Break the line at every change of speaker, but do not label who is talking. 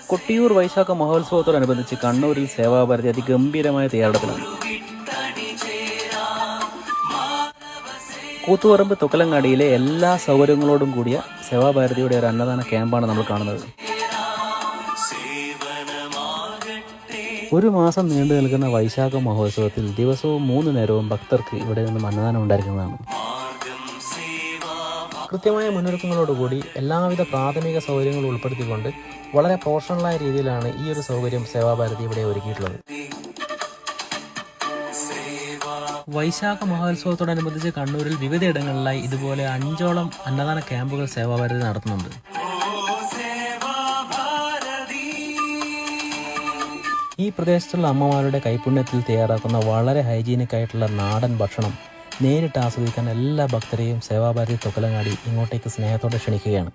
കൊട്ടിയൂർ വൈശാഖ മഹോത്സവത്തോടനുബന്ധിച്ച് കണ്ണൂരിൽ സേവാഭാരതി അതിഗംഭീരമായ തയ്യാറെടുപ്പിലാണ്. കൂത്തുപറമ്പ് തുക്കലങ്ങാടിയിലെ എല്ലാ സൗകര്യങ്ങളോടും കൂടിയ സേവാഭാരതിയുടെ ഒരു അന്നദാന ക്യാമ്പാണ് നമ്മൾ കാണുന്നത്. ഒരു മാസം നീണ്ടു നിൽക്കുന്ന വൈശാഖ മഹോത്സവത്തിൽ ദിവസവും 3 നേരവും ഭക്തർക്ക് ഇവിടെ നിന്നും അന്നദാനം ഉണ്ടായിരിക്കുന്നതാണ്. കൃത്യമായ മുന്നൊരുക്കങ്ങളോടുകൂടി എല്ലാവിധ പ്രാഥമിക സൗകര്യങ്ങളും ഉൾപ്പെടുത്തിക്കൊണ്ട് വളരെ പ്രൊഫഷണലായ രീതിയിലാണ് ഈ ഒരു സൗകര്യം സേവാഭാരതി ഇവിടെ ഒരുക്കിയിട്ടുള്ളത്. വൈശാഖ മഹോത്സവത്തോടനുബന്ധിച്ച് കണ്ണൂരിൽ വിവിധയിടങ്ങളിലായി ഇതുപോലെ 5ഓളം അന്നദാന ക്യാമ്പുകൾ സേവാഭാരതി നടത്തുന്നുണ്ട്. ഈ പ്രദേശത്തുള്ള അമ്മമാരുടെ കൈപുണ്യത്തിൽ തയ്യാറാക്കുന്ന വളരെ ഹൈജീനിക് ആയിട്ടുള്ള നാടൻ ഭക്ഷണം നേരിട്ട് ആസ്വദിക്കാൻ എല്ലാ ഭക്തരെയും സേവാഭാരതി തുക്കലങ്ങാടി ഇങ്ങോട്ടേക്ക് സ്നേഹത്തോടെ ക്ഷണിക്കുകയാണ്.